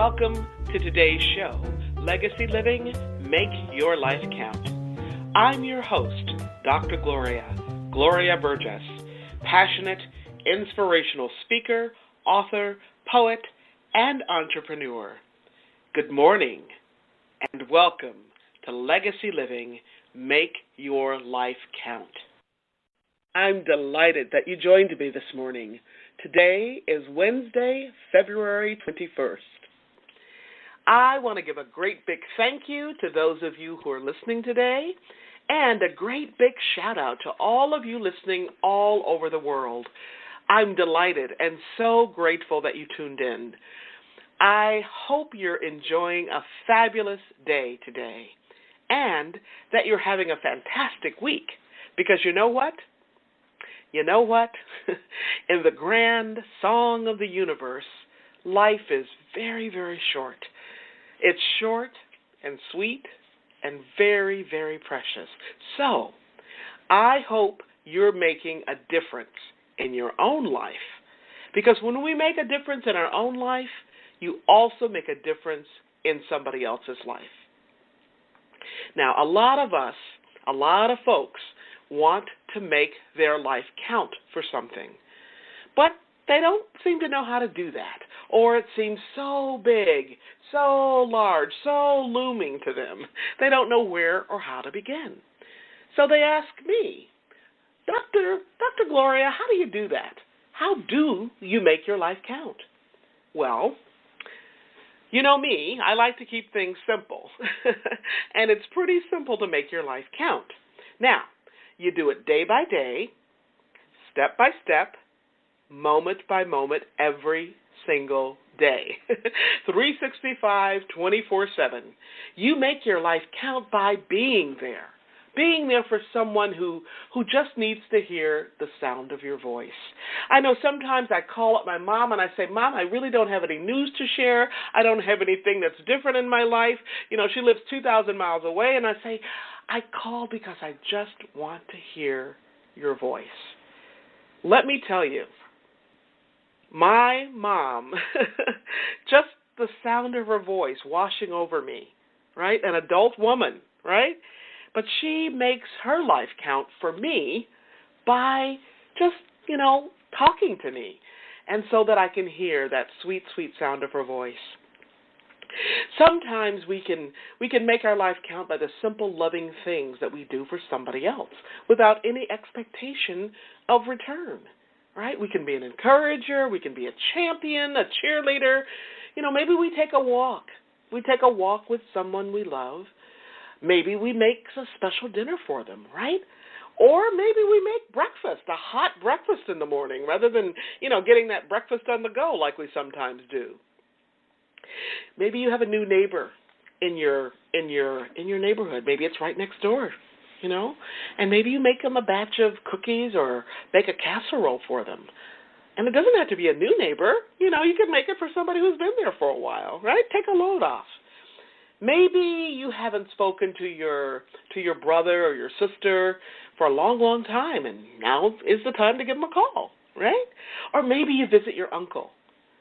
Welcome to today's show, Legacy Living, Make Your Life Count. I'm your host, Dr. Gloria Burgess, passionate, inspirational speaker, author, poet, and entrepreneur. Good morning, and welcome to Legacy Living, Make Your Life Count. I'm delighted that you joined me this morning. Today is Wednesday, February 21st. I want to give a great big thank you to those of you who are listening today, and a great big shout out to all of you listening all over the world. I'm delighted and so grateful that you tuned in. I hope you're enjoying a fabulous day today, and that you're having a fantastic week, because you know what? In the grand song of the universe, life is very, very short. It's short and sweet and very, very precious. So, I hope you're making a difference in your own life. Because when we make a difference in our own life, you also make a difference in somebody else's life. Now, a lot of folks want to make their life count for something, but they don't seem to know how to do that, or it seems so big, so large, so looming to them. They don't know where or how to begin. So they ask me, Dr. Gloria, how do you do that? How do you make your life count? Well, you know me, I like to keep things simple, and it's pretty simple to make your life count. Now, you do it day by day, step by step, moment by moment, every single day. 365, 24/7. You make your life count by being there for someone who just needs to hear the sound of your voice. I know sometimes I call up my mom and I say, Mom, I really don't have any news to share. I don't have anything that's different in my life. You know, she lives 2,000 miles away, and I say, I call because I just want to hear your voice. Let me tell you, my mom, just the sound of her voice washing over me, right? An adult woman, right? But she makes her life count for me by just, talking to me, and so that I can hear that sweet, sweet sound of her voice. Sometimes we can make our life count by the simple, loving things that we do for somebody else without any expectation of return, right? We can be an encourager. We can be a champion, a cheerleader. Maybe we take a walk. We take a walk with someone we love. Maybe we make a special dinner for them, right? Or maybe we make breakfast, a hot breakfast in the morning, rather than, getting that breakfast on the go like we sometimes do. Maybe you have a new neighbor in your neighborhood. Maybe it's right next door, and maybe you make them a batch of cookies or make a casserole for them. And it doesn't have to be a new neighbor. You can make it for somebody who's been there for a while, right? Take a load off. Maybe you haven't spoken to your brother or your sister for a long, long time, and now is the time to give them a call, right? Or maybe you visit your uncle.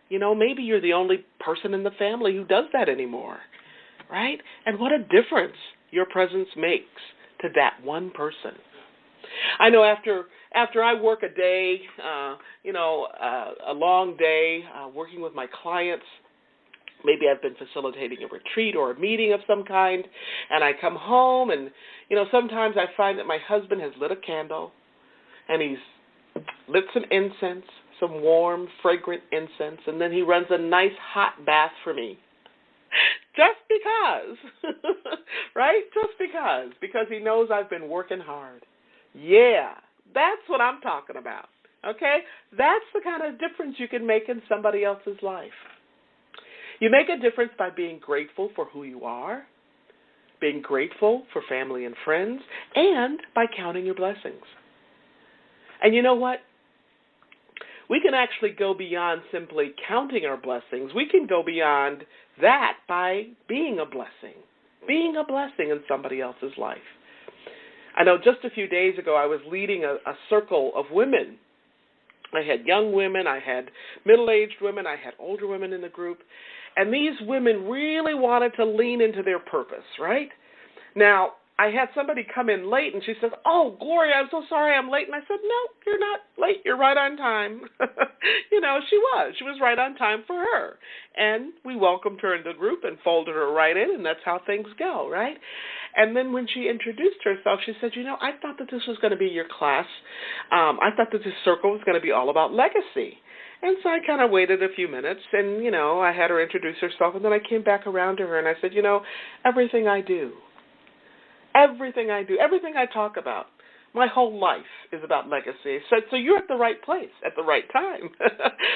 Maybe you're the only person in the family who does that anymore, right? And what a difference your presence makes to that one person. I know after I work a day, a long day working with my clients, maybe I've been facilitating a retreat or a meeting of some kind, and I come home and, sometimes I find that my husband has lit a candle and he's lit some incense, some warm, fragrant incense, and then he runs a nice hot bath for me. Just because, right? Just because he knows I've been working hard. Yeah, that's what I'm talking about, okay? That's the kind of difference you can make in somebody else's life. You make a difference by being grateful for who you are, being grateful for family and friends, and by counting your blessings. And you know what? We can actually go beyond simply counting our blessings. We can go beyond that by being a blessing in somebody else's life. I know just a few days ago I was leading a circle of women. I had young women, I had middle-aged women, I had older women in the group, And these women really wanted to lean into their purpose, right? Now, I had somebody come in late, and she says, "Oh, Gloria, I'm so sorry I'm late." And I said, "No, you're not late. You're right on time." She was. She was right on time for her. And we welcomed her into the group and folded her right in, and that's how things go, right? And then when she introduced herself, she said, "I thought that this was going to be your class. I thought that this circle was going to be all about legacy." And so I kind of waited a few minutes, and, I had her introduce herself, and then I came back around to her, and I said, everything I do, everything I talk about, my whole life is about legacy. So you're at the right place at the right time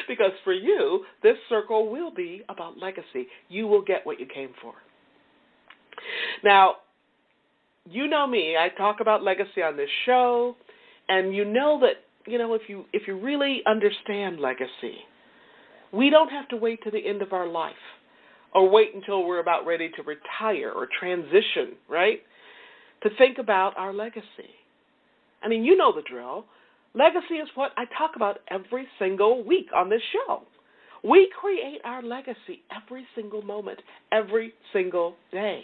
because for you, this circle will be about legacy. You will get what you came for. Now, you know me. I talk about legacy on this show, and you know that, if you really understand legacy, we don't have to wait to the end of our life or wait until we're about ready to retire or transition, right, to think about our legacy. I mean, you know the drill. Legacy is what I talk about every single week on this show. We create our legacy every single moment, every single day,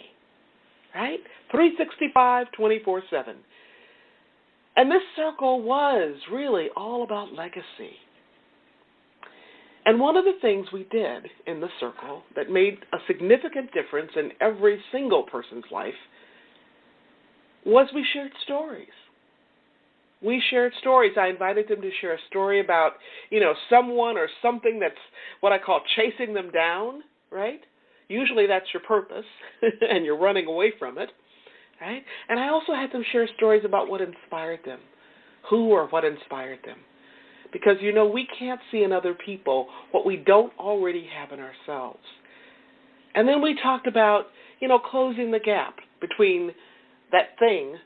right? 365, 24/7. And this circle was really all about legacy. And one of the things we did in the circle that made a significant difference in every single person's life was we shared stories. We shared stories. I invited them to share a story about, someone or something that's what I call chasing them down, right? Usually that's your purpose, and you're running away from it, right? And I also had them share stories about what inspired them, who or what inspired them. Because, we can't see in other people what we don't already have in ourselves. And then we talked about, closing the gap between that thing,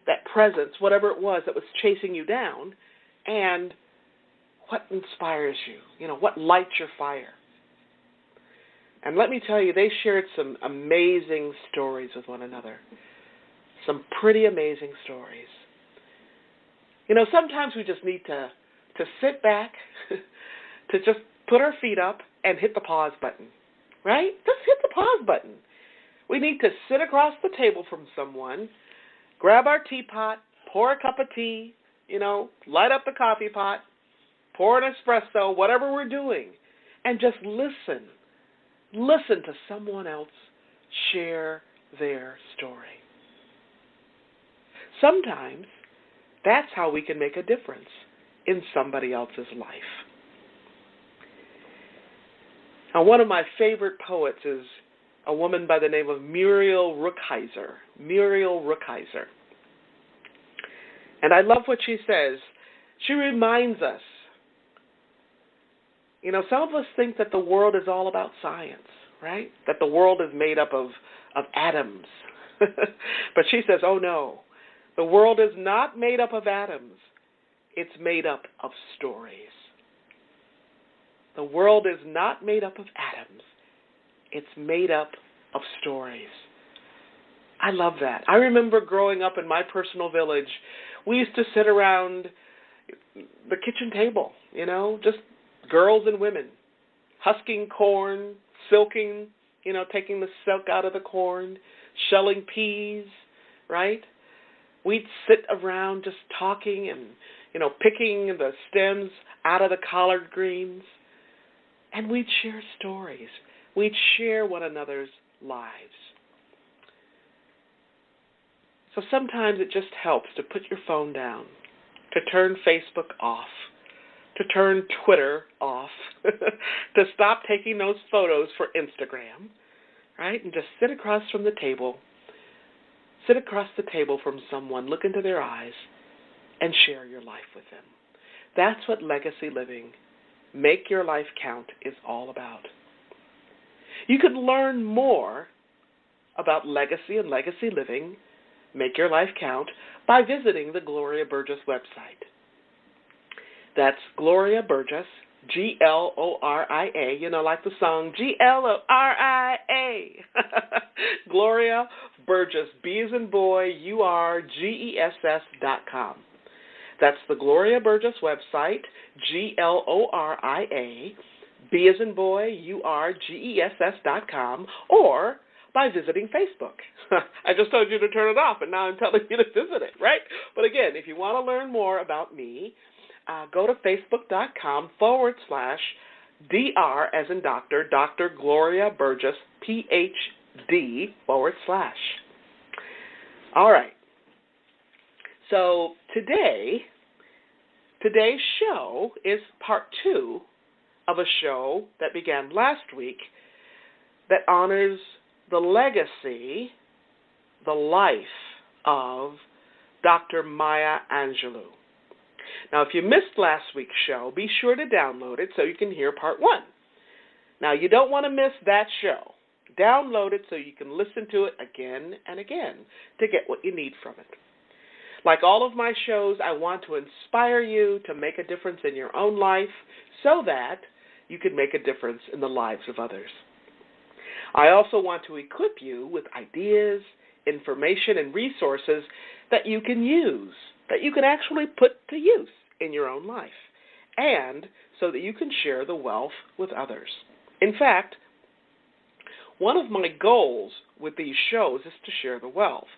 that presence, whatever it was that was chasing you down, and what inspires you, what lights your fire. And let me tell you, they shared some amazing stories with one another, some pretty amazing stories. Sometimes we just need to sit back, to just put our feet up and hit the pause button, right? Just hit the pause button. We need to sit across the table from someone, grab our teapot, pour a cup of tea, light up the coffee pot, pour an espresso, whatever we're doing, and just listen. Listen to someone else share their story. Sometimes that's how we can make a difference in somebody else's life. Now, one of my favorite poets is a woman by the name of Muriel Rukeyser. Muriel Rukeyser. And I love what she says. She reminds us, some of us think that the world is all about science, right? That the world is made up of atoms. But she says, oh no, the world is not made up of atoms. It's made up of stories. The world is not made up of atoms. It's made up of stories. I love that. I remember growing up in my personal village, we used to sit around the kitchen table, just girls and women, husking corn, silking, taking the silk out of the corn, shelling peas, right? We'd sit around just talking and, picking the stems out of the collard greens, and we'd share stories. We'd share one another's lives. So sometimes it just helps to put your phone down, to turn Facebook off, to turn Twitter off, to stop taking those photos for Instagram, right? And just sit across from the table from someone, look into their eyes, and share your life with them. That's what legacy living, make your life count, is all about. You could learn more about legacy and legacy living, make your life count, by visiting the Gloria Burgess website. That's Gloria Burgess, Gloria, like the song Gloria. Gloria Burgess, B as in boy, URGESS.com. That's the Gloria Burgess website, Gloria B as in boy, URGESS.com, or by visiting Facebook. I just told you to turn it off, and now I'm telling you to visit it, right? But again, if you want to learn more about me, go to facebook.com/DR as in doctor, Dr. Gloria Burgess, PhD /. All right. So today's show is part 2 of a show that began last week that honors the legacy, the life of Dr. Maya Angelou. Now, if you missed last week's show, be sure to download it so you can hear part 1. Now, you don't want to miss that show. Download it so you can listen to it again and again to get what you need from it. Like all of my shows, I want to inspire you to make a difference in your own life so that you can make a difference in the lives of others. I also want to equip you with ideas, information, and resources that you can use, that you can actually put to use in your own life, and so that you can share the wealth with others. In fact, one of my goals with these shows is to share the wealth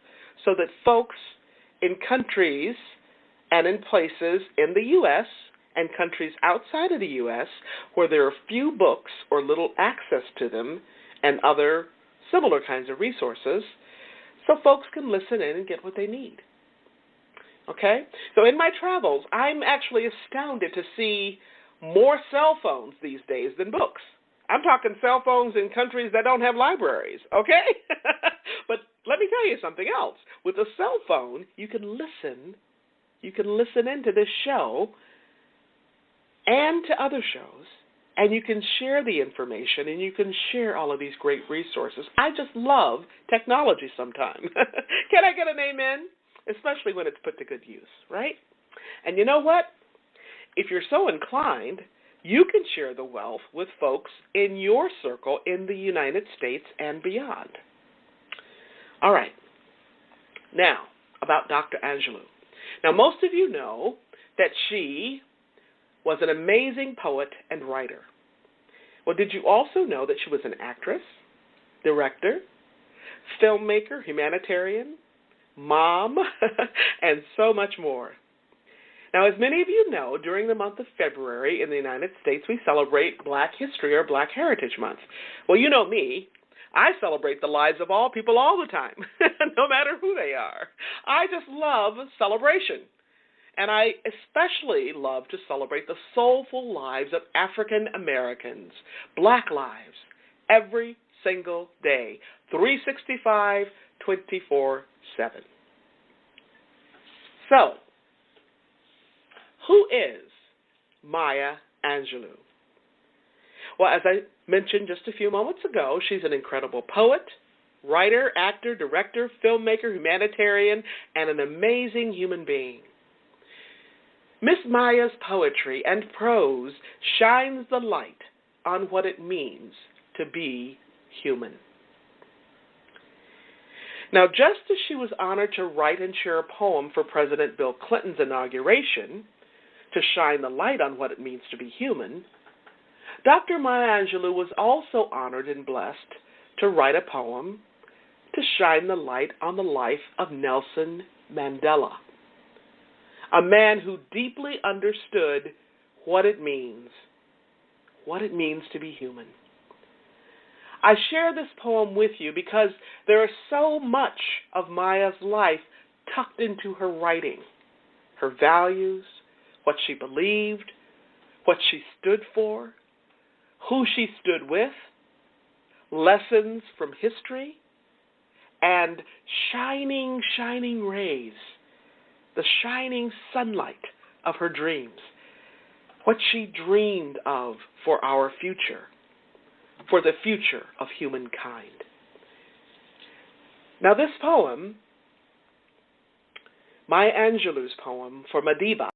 so that folks in countries and in places in the U.S. and countries outside of the U.S. where there are few books or little access to them and other similar kinds of resources, so folks can listen in and get what they need. Okay? So in my travels, I'm actually astounded to see more cell phones these days than books. I'm talking cell phones in countries that don't have libraries, okay? But let me tell you something else. With a cell phone, you can listen into this show and to other shows, and you can share the information, and you can share all of these great resources. I just love technology sometimes. Can I get an amen? Especially when it's put to good use, right? And you know what? If you're so inclined, you can share the wealth with folks in your circle in the United States and beyond. All right. Now, about Dr. Angelou. Now, most of you know that she was an amazing poet and writer. Well, did you also know that she was an actress, director, filmmaker, humanitarian, mom, and so much more? Now, as many of you know, during the month of February in the United States, we celebrate Black History or Black Heritage Month. Well, you know me. I celebrate the lives of all people all the time, no matter who they are. I just love celebration. And I especially love to celebrate the soulful lives of African Americans, Black lives, every single day, 365, 24/7. So, who is Maya Angelou? Well, as I mentioned just a few moments ago, she's an incredible poet, writer, actor, director, filmmaker, humanitarian, and an amazing human being. Miss Maya's poetry and prose shines the light on what it means to be human. Now, just as she was honored to write and share a poem for President Bill Clinton's inauguration to shine the light on what it means to be human, Dr. Maya Angelou was also honored and blessed to write a poem to shine the light on the life of Nelson Mandela, a man who deeply understood what it means to be human. I share this poem with you because there is so much of Maya's life tucked into her writing, her values, what she believed, what she stood for, who she stood with, lessons from history, and shining, shining rays, the shining sunlight of her dreams, what she dreamed of for our future, for the future of humankind. Now this poem, Maya Angelou's poem for Madiba,